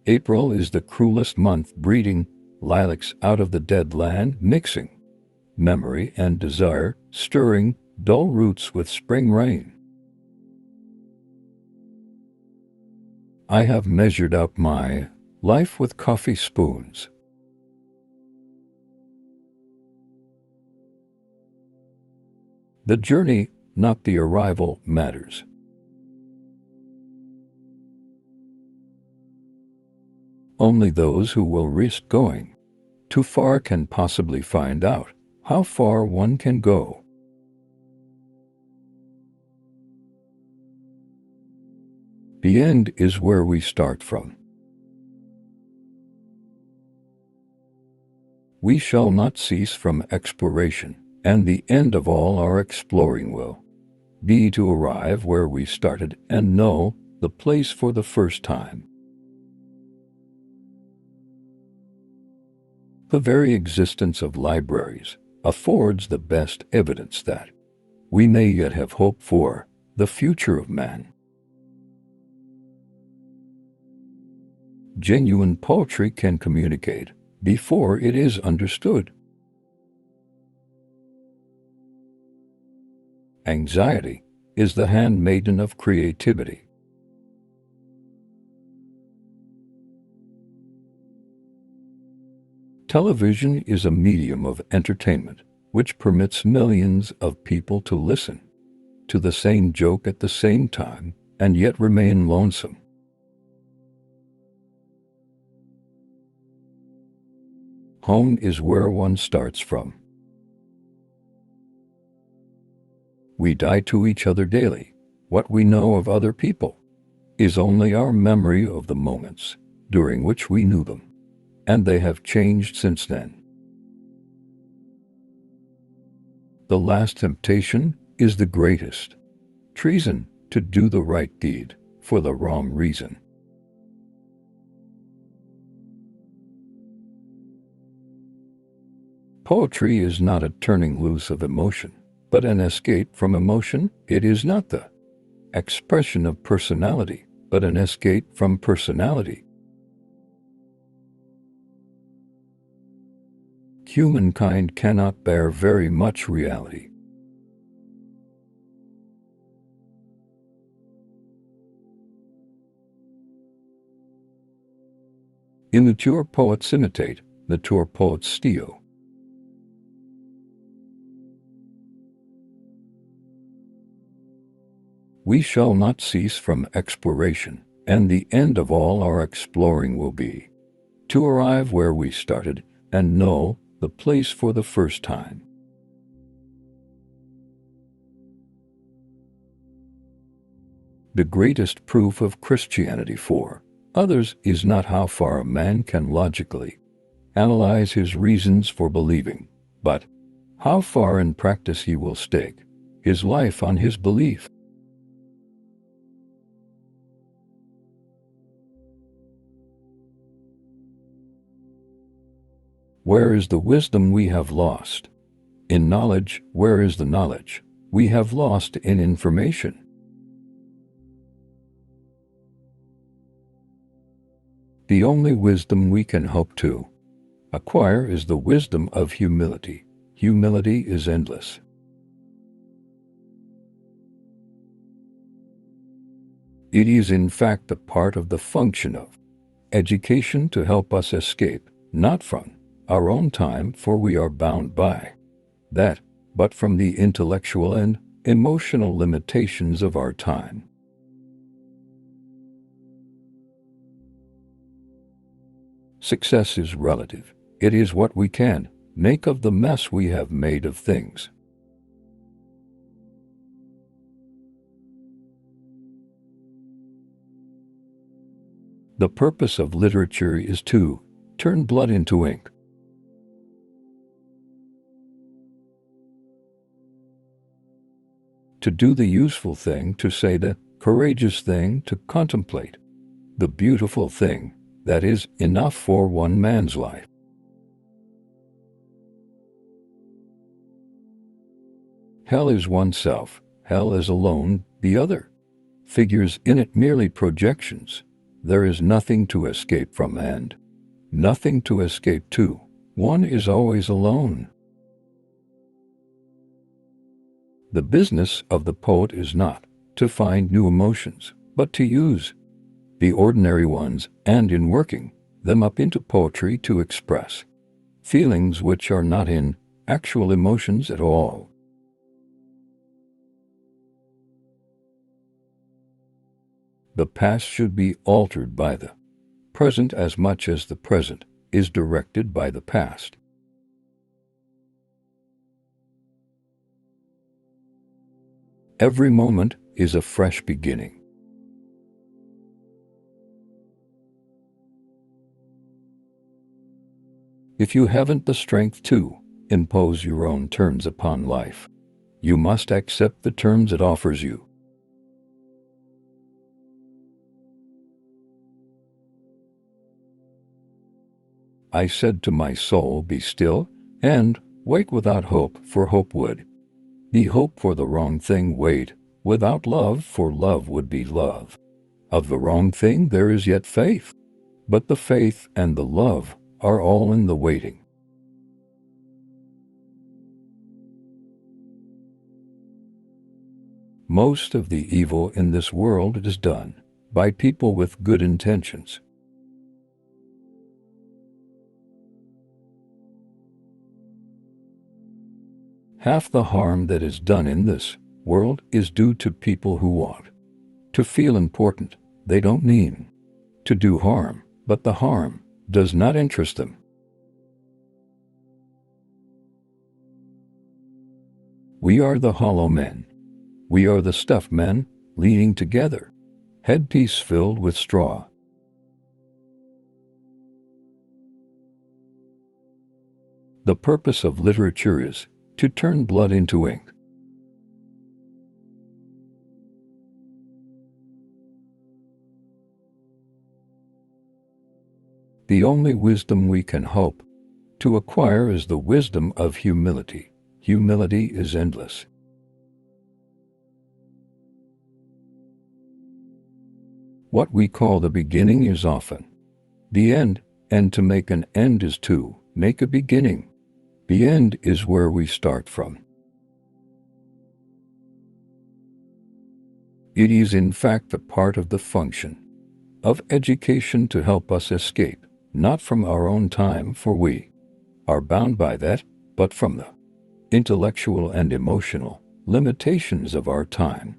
April is the cruelest month, breeding lilacs out of the dead land, mixing memory and desire, stirring dull roots with spring rain. I have measured up my life with coffee spoons. The journey, not the arrival, matters. Only those who will risk going too far can possibly find out how far one can go. The end is where we start from. We shall not cease from exploration, and the end of all our exploring will be to arrive where we started and know the place for the first time. The very existence of libraries affords the best evidence that we may yet have hope for the future of man. Genuine poetry can communicate before it is understood. Anxiety is the handmaiden of creativity. Television is a medium of entertainment which permits millions of people to listen to the same joke at the same time and yet remain lonesome. Home is where one starts from. We die to each other daily. What we know of other people is only our memory of the moments during which we knew them, and they have changed since then. The last temptation is the greatest treason, to do the right deed for the wrong reason. Poetry is not a turning loose of emotion, but an escape from emotion. It is not the expression of personality, but an escape from personality. Humankind cannot bear very much reality. Immature poets imitate, mature poets steal. We shall not cease from exploration, and the end of all our exploring will be to arrive where we started and know the place for the first time. The greatest proof of Christianity for others is not how far a man can logically analyze his reasons for believing, but how far in practice he will stake his life on his belief. Where is the wisdom we have lost? In knowledge. Where is the knowledge we have lost in information? The only wisdom we can hope to acquire is the wisdom of humility. Humility is endless. It is in fact a part of the function of education to help us escape, not from our own time, for we are bound by that, but from the intellectual and emotional limitations of our time. Success is relative. It is what we can make of the mess we have made of things. The purpose of literature is to turn blood into ink. To do the useful thing, to say the courageous thing, to contemplate the beautiful thing that is enough for one man's life. Hell is oneself, hell is alone the other. Figures in it merely projections. there is nothing to escape from and nothing to escape to. One is always alone. The business of the poet is not to find new emotions, but to use the ordinary ones and in working them up into poetry to express feelings which are not in actual emotions at all. The past should be altered by the present as much as the present is directed by the past. Every moment is a fresh beginning. If you haven't the strength to impose your own terms upon life, you must accept the terms it offers you. I said to my soul, be still, and wait without hope, for hope would be hope for the wrong thing. Wait without love, for love would be love of the wrong thing. There is yet faith, but the faith and the love are all in the waiting. Most of the evil in this world is done by people with good intentions. Half the harm that is done in this world is due to people who want to feel important. They don't mean to do harm, but the harm does not interest them. We are the hollow men. We are the stuffed men, leaning together, headpiece filled with straw. The purpose of literature is to turn blood into ink. The only wisdom we can hope to acquire is the wisdom of humility. Humility is endless. What we call the beginning is often the end, and to make an end is to make a beginning. The end is where we start from. It is in fact a part of the function of education to help us escape, not from our own time, for we are bound by that, but from the intellectual and emotional limitations of our time.